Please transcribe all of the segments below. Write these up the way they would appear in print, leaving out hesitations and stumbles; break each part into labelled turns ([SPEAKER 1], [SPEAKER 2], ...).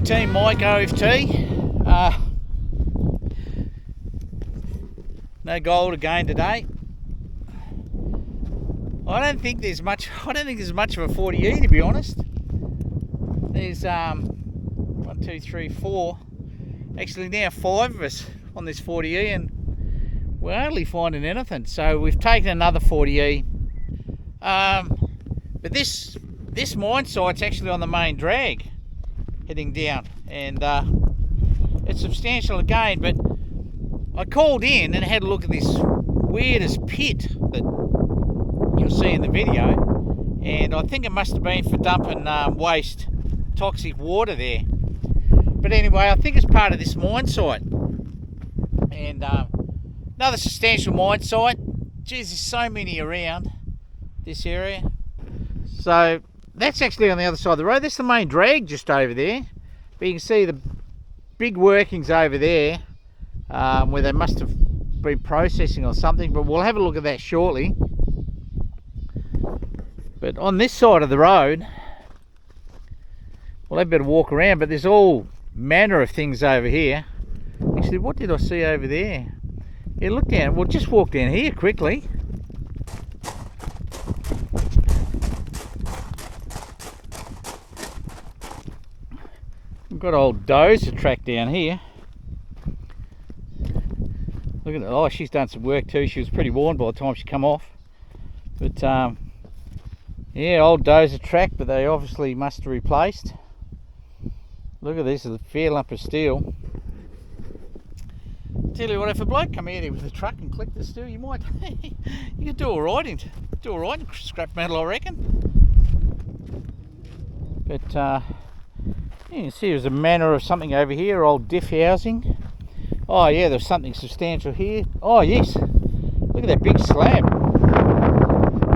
[SPEAKER 1] Team Mike OFT. No gold again today. I don't think there's much of a 40E, to be honest. There's 1, 2, 3, 4. Actually now 5 of us on this 40E, and we're hardly finding anything. So we've taken another 40E. But this mine site's actually on the main drag, heading down, and it's substantial again. But I called in and had a look at this weirdest pit that you'll see in the video, and I think it must have been for dumping waste toxic water there. But anyway, I think it's part of this mine site, and another substantial mine site. Geez, there's so many around this area. So that's actually on the other side of the road. That's the main drag just over there, but you can see the big workings over there, where they must have been processing or something, but we'll have a look at that shortly. But on this side of the road, we'll have a bit of walk around, but there's all manner of things over here. Actually, what did I see over there? Yeah, look down. We'll just walk down here quickly. We've got old dozer track down here. Look at that. Oh, she's done some work too. She was pretty worn by the time she come off. But yeah, old dozer track, but they obviously must have replaced. Look at this, a fair lump of steel. Tell you what, if a bloke come out here with a truck and collect the steel, you might you could do alright in scrap metal, I reckon. But you can see there's a manner of something over here, old diff housing. Oh yeah, there's something substantial here. Oh yes, look at that big slab.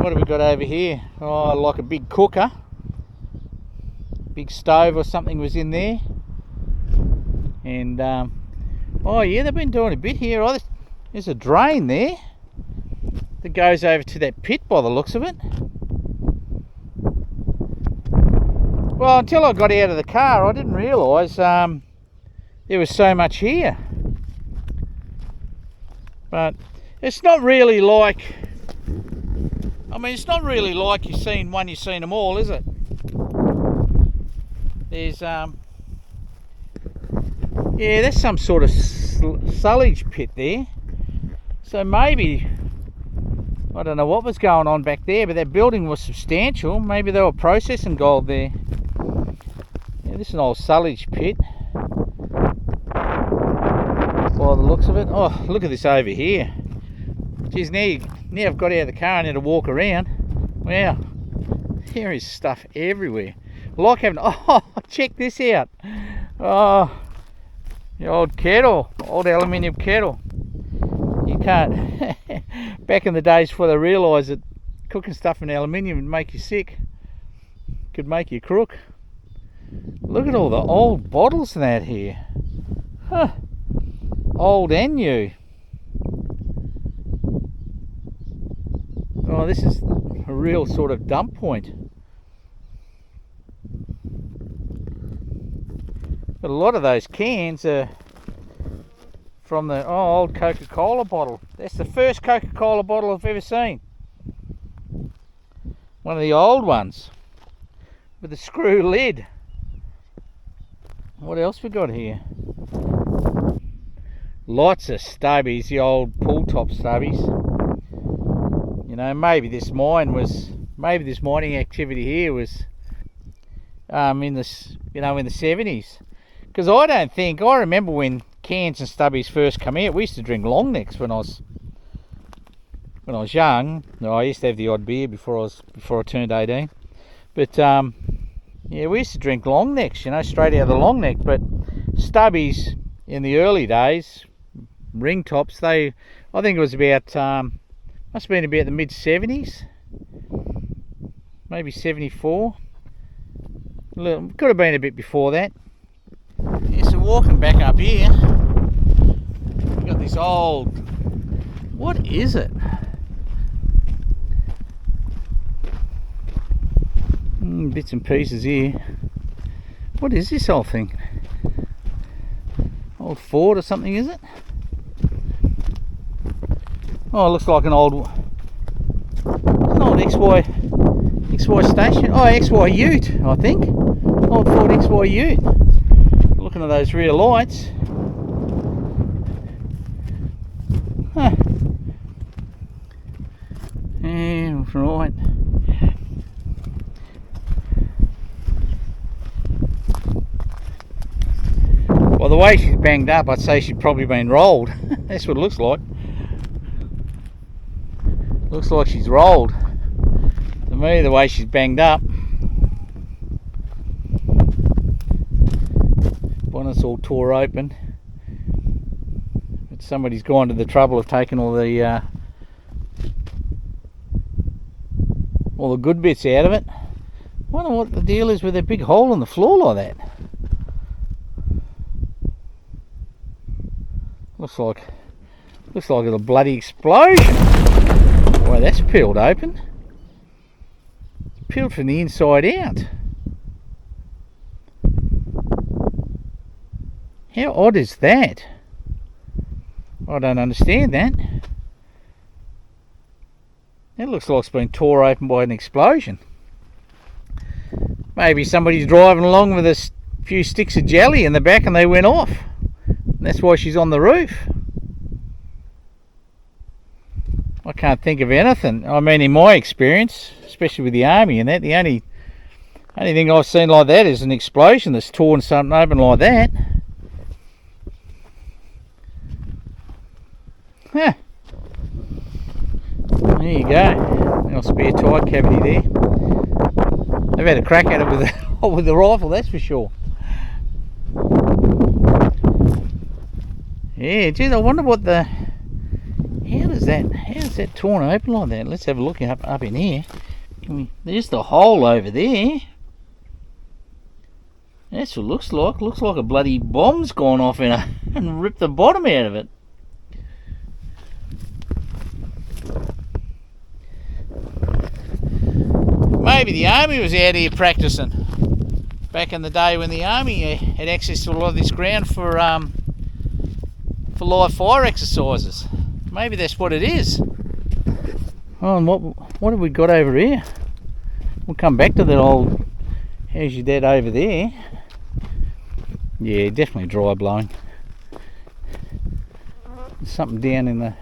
[SPEAKER 1] What have we got over here? Oh, like a big cooker. Big stove or something was in there. And oh yeah, they've been doing a bit here. Oh, there's a drain there that goes over to that pit by the looks of it. Well, until I got out of the car, I didn't realise there was so much here. But it's not really like, it's not really like you've seen them all, is it? There's yeah, there's some sort of sullage pit there. So maybe, I don't know what was going on back there, but that building was substantial. Maybe they were processing gold there. Yeah, this is an old sullage pit by the looks of it. Oh, look at this over here. Geez, now I've got out of the car and had to walk around. Wow, there is stuff everywhere. Like having, oh, check this out. Oh, the old kettle, old aluminium kettle. You can't, back in the days before they realised that cooking stuff in aluminium would make you sick, could make you crook. Look at all the old bottles and that here. Huh. Old and new. Oh, this is a real sort of dump point. But a lot of those cans are from the old Coca-Cola bottle. That's the first Coca-Cola bottle I've ever seen. One of the old ones with a screw lid. What else we got here? Lots of stubbies, the old pull top stubbies. You know, maybe this mining activity here was in the 70s. Because I remember when cans and stubbies first come out, we used to drink long necks when I was young. No, I used to have the odd beer before I turned 18. But yeah, we used to drink long necks, straight out of the long neck. But stubbies in the early days, ring tops, I think it was about must have been about the mid 70s, maybe 74. Could have been a bit before that. Yeah, so walking back up here, we've got this old, what is it? Bits and pieces here. What is this whole thing? Old Ford or something, is it? Oh, it looks like an old XY station. Oh, XY Ute, I think. Old Ford XY Ute. Looking at those rear lights. Huh. Yeah, right. Well, the way she's banged up, I'd say she'd probably been rolled. That's what it looks like. Looks like she's rolled. To me, the way she's banged up. Bonnet's all tore open. But somebody's gone to the trouble of taking all the good bits out of it. I wonder what the deal is with that big hole in the floor like that. Looks like a bloody explosion. Boy, that's peeled open. It's peeled from the inside out. How odd is that? I don't understand that. It looks like it's been tore open by an explosion. Maybe somebody's driving along with a few sticks of jelly in the back and they went off. And that's why she's on the roof. I can't think of anything. I mean, in my experience, especially with the army and that, the only thing I've seen like that is an explosion that's torn something open like that. Huh. There you go. Little spare tire cavity there. They've had a crack at it with the rifle, that's for sure. Yeah, geez, I wonder what the... How's that torn open like that? Let's have a look up in here. There's the hole over there. That's what it looks like. Looks like a bloody bomb's gone off in and ripped the bottom out of it. Maybe the army was out here practicing back in the day when the army had access to a lot of this ground for live fire exercises. Maybe that's what it is. Oh, and what have we got over here? We'll come back to that old how's your dad over there. Yeah, definitely dry blowing. There's something down in the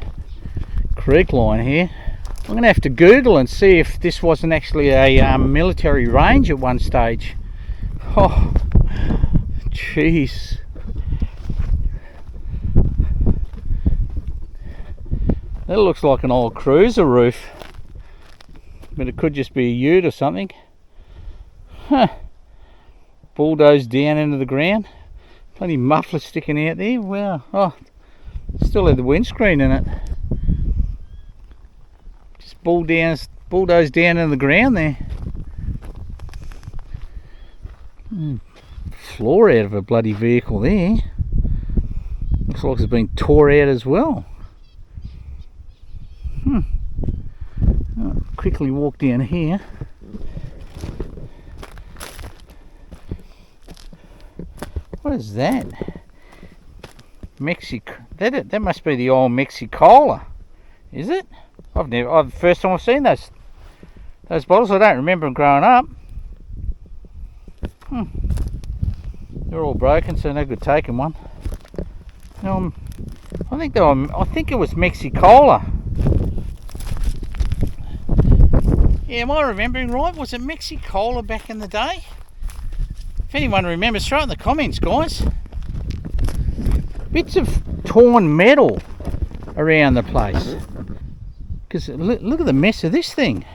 [SPEAKER 1] creek line here. I'm going to have to Google and see if this wasn't actually a military range at one stage. Oh, jeez. That looks like an old cruiser roof. But it could just be a ute or something. Huh. Bulldozed down into the ground. Bloody muffler sticking out there. Wow. Oh, still had the windscreen in it. Just bulldozed down into the ground there. Floor out of a bloody vehicle there. Looks like it's been tore out as well. I'll quickly walk down here. What is that? That must be the old Mexicola, is it? First time I've seen those bottles. I don't remember them growing up. They're all broken, so no good taking one. I think it was Mexicola. Yeah, am I remembering right? Was it Mexicola back in the day? If anyone remembers, throw it in the comments, guys. Bits of torn metal around the place. Because look at the mess of this thing.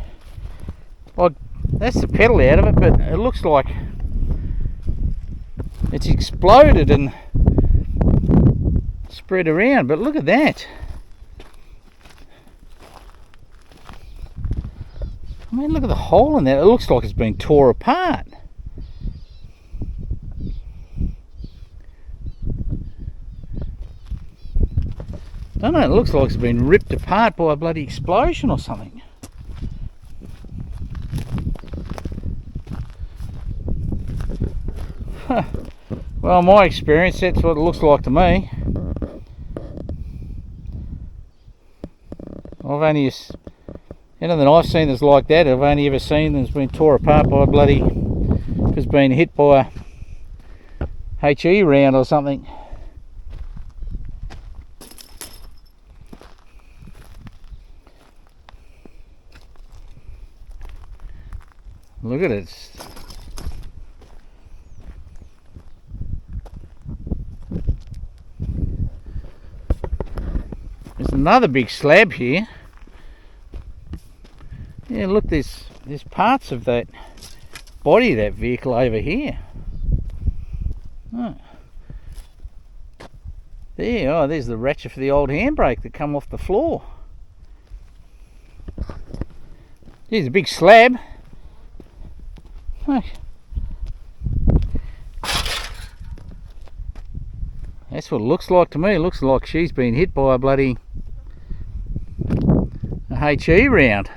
[SPEAKER 1] Like, that's the pedal out of it, but it looks like it's exploded and spread around. But look at that. I mean, look at the hole in there. It looks like it's been tore apart. I don't know, it looks like it's been ripped apart by a bloody explosion or something. Huh. Well, in my experience, that's what it looks like to me. I've only, anything I've seen that's like that, I've only ever seen that's been tore apart by a bloody, has been hit by a HE round or something. Look at it. There's another big slab here. Yeah, look, there's parts of that body of that vehicle over here. Oh. There, oh, there's the ratchet for the old handbrake that come off the floor. Here's a big slab. That's what it looks like to me. It looks like she's been hit by a bloody HE round.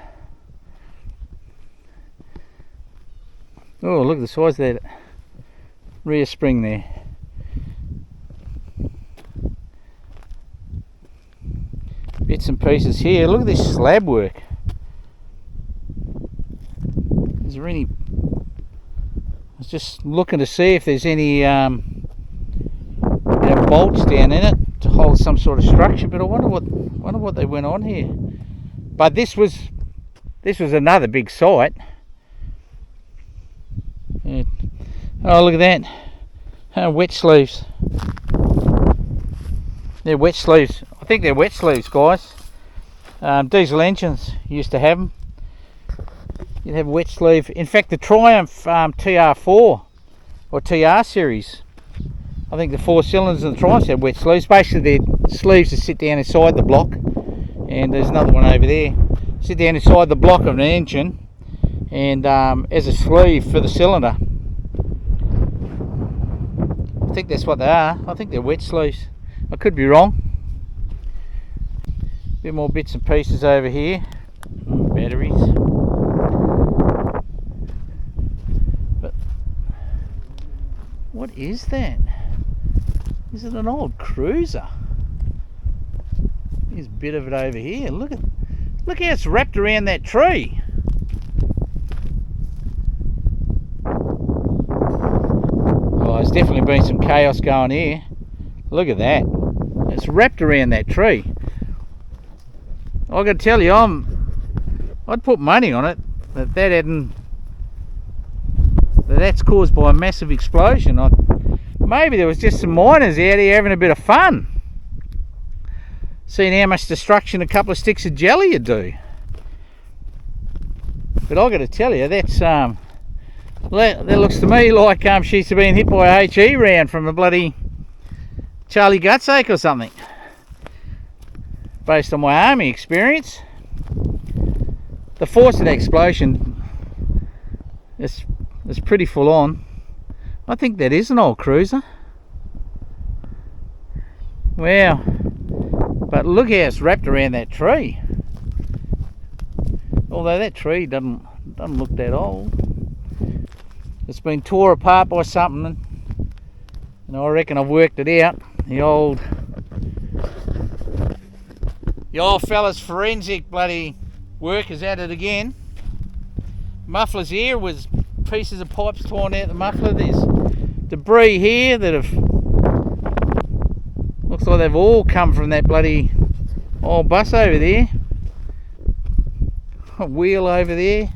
[SPEAKER 1] Oh, look at the size of that rear spring there. Bits and pieces here. Look at this slab work. Is there any... I was just looking to see if there's any bolts down in it to hold some sort of structure, but I wonder what they went on here. But this was another big site. Yeah. Oh, look at that. Wet sleeves. They're wet sleeves. I think they're wet sleeves, guys. Diesel engines used to have them. You'd have a wet sleeve. In fact, the Triumph TR4 or TR series, I think the 4 cylinders in the Triumph have wet sleeves. Basically, they're sleeves that sit down inside the block, and there's another one over there. Sit down inside the block of an engine, and as a sleeve for the cylinder. I think that's what they are. I think they're wet sleeves. I could be wrong. A bit more bits and pieces over here. Batteries. But what is that? Is it an old cruiser? There's a bit of it over here. Look how it's wrapped around that tree. Oh, there's definitely been some chaos going here. Look at that. It's wrapped around that tree. I've got to tell you, I'd put money on it that's caused by a massive explosion. Maybe there was just some miners out here having a bit of fun, seeing how much destruction a couple of sticks of jelly would do. But I've got to tell you, that looks to me like she's been hit by a HE round from a bloody Charlie Gutsache or something, based on my army experience. The force of the explosion is pretty full on. I think that is an old cruiser. Wow. But look how it's wrapped around that tree. Although that tree doesn't look that old. It's been tore apart by something, and I reckon I've worked it out. The old fella's forensic bloody work is at it again. Muffler's here was pieces of pipes torn out the muffler. There's debris here that looks like they've all come from that bloody old bus over there. A wheel over there.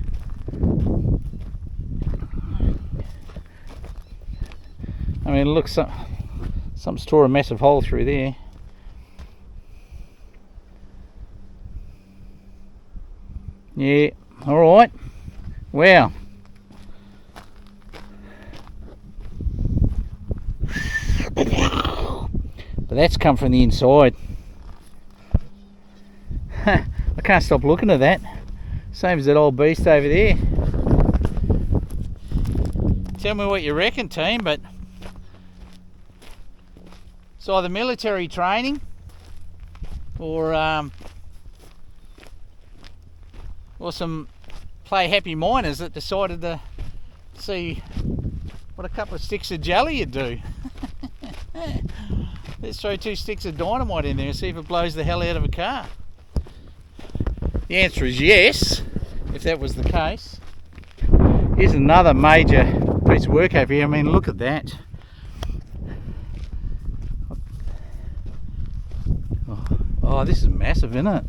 [SPEAKER 1] I mean, it looks something's tore a massive hole through there. Yeah, alright. Wow. But that's come from the inside. I can't stop looking at that. Same as that old beast over there. Tell me what you reckon, team, but it's either military training or some play happy miners that decided to see what a couple of sticks of jelly would do. Let's throw 2 sticks of dynamite in there and see if it blows the hell out of a car. The answer is yes, if that was the case. Here's another major piece of work over here. I mean, look at that. Oh, this is massive, isn't it?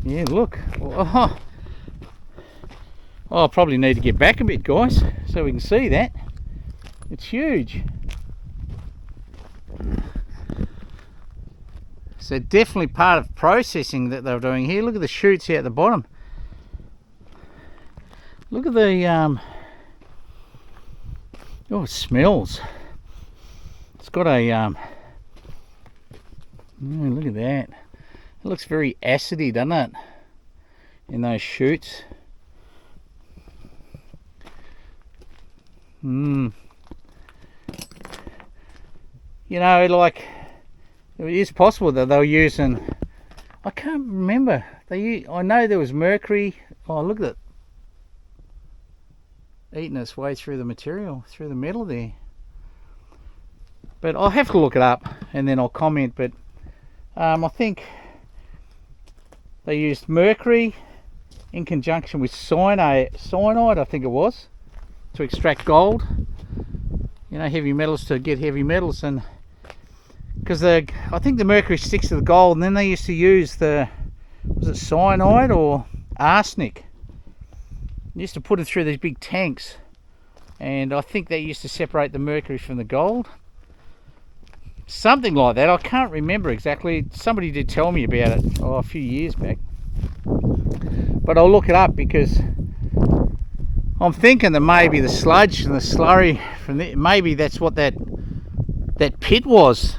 [SPEAKER 1] Yeah, look. Oh, I probably need to get back a bit, guys, so we can see that. It's huge. So definitely part of processing that they're doing here. Look at the chutes here at the bottom. Look at the oh, it smells. It's got a oh, look at that. It looks very acidy, doesn't it? In those chutes. You know, like, it is possible that they were using, I can't remember. I know there was mercury. Oh, look at it. Eating its way through the material, through the metal there. But I'll have to look it up and then I'll comment. But I think they used mercury in conjunction with cyanide, I think it was, to extract gold. You know, heavy metals to get heavy metals, and because I think the mercury sticks to the gold, and then they used to use was it cyanide or arsenic? They used to put it through these big tanks, and I think they used to separate the mercury from the gold. Something like that. I can't remember exactly. Somebody did tell me about it a few years back. But I'll look it up, because I'm thinking that maybe the sludge and the slurry from maybe that's what that pit was.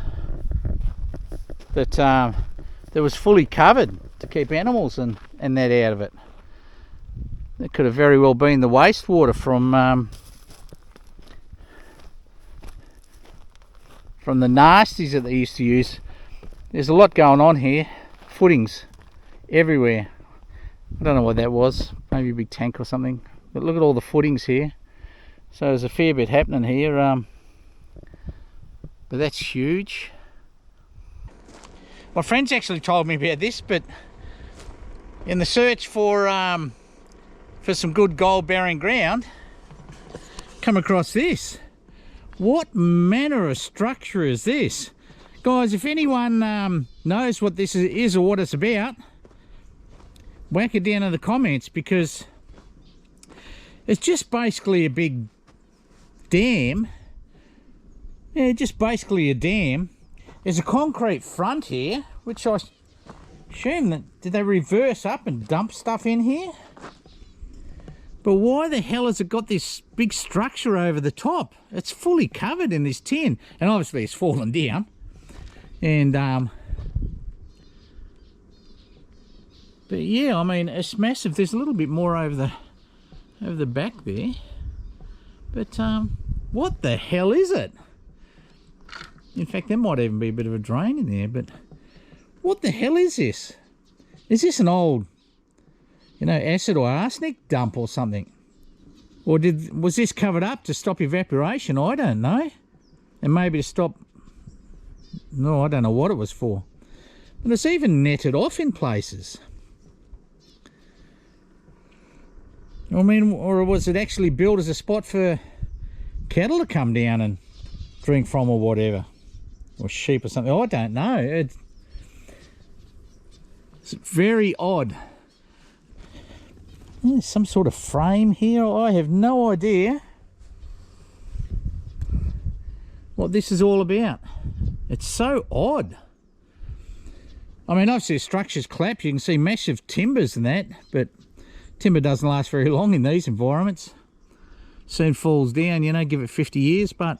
[SPEAKER 1] That was fully covered to keep animals and that out of it. That could have very well been the wastewater from the nasties that they used to use. There's a lot going on here. Footings everywhere. I don't know what that was. Maybe a big tank or something. But look at all the footings here. So there's a fair bit happening here. But that's huge. My friends actually told me about this, but in the search for some good gold bearing ground, come across this. What manner of structure is this? Guys, if anyone knows what this is or what it's about, whack it down in the comments, because it's just basically a big dam. Yeah, just basically a dam. There's a concrete front here, which I assume that, did they reverse up and dump stuff in here? But why the hell has it got this big structure over the top? It's fully covered in this tin, and obviously it's fallen down. And but yeah, I mean, it's massive. There's a little bit more over the back there. But what the hell is it? In fact, there might even be a bit of a drain in there, but what the hell is this? Is this an old, you know, acid or arsenic dump or something? Or was this covered up to stop evaporation? I don't know. And maybe to stop, no, I don't know what it was for. But it's even netted off in places. I mean, or was it actually built as a spot for cattle to come down and drink from or whatever? Or sheep or something, I don't know. It's very odd. There's some sort of frame here. I have no idea what this is all about. It's so odd. I mean, obviously the structure's collapsed. You can see massive timbers and that, but timber doesn't last very long in these environments. Soon falls down, you know, give it 50 years, but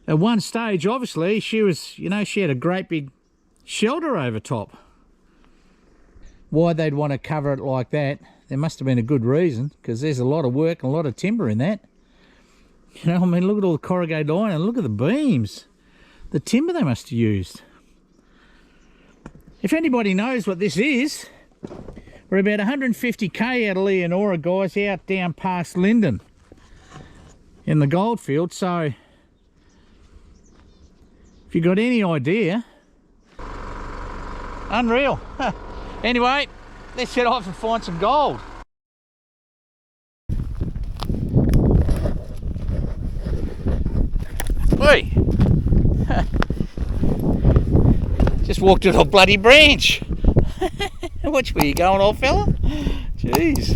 [SPEAKER 1] at one stage, obviously, she was, you know, she had a great big shelter over top. Why they'd want to cover it like that, there must have been a good reason, because there's a lot of work and a lot of timber in that. You know, I mean, look at all the corrugated iron and look at the beams. The timber they must have used. If anybody knows what this is, we're about 150k out of Leonora, guys, out down past Lyndon. in the goldfield. So if you got any idea, unreal. Anyway, let's head off and find some gold. Hey, just walked to a bloody branch. Which way you going, old fella? Jeez.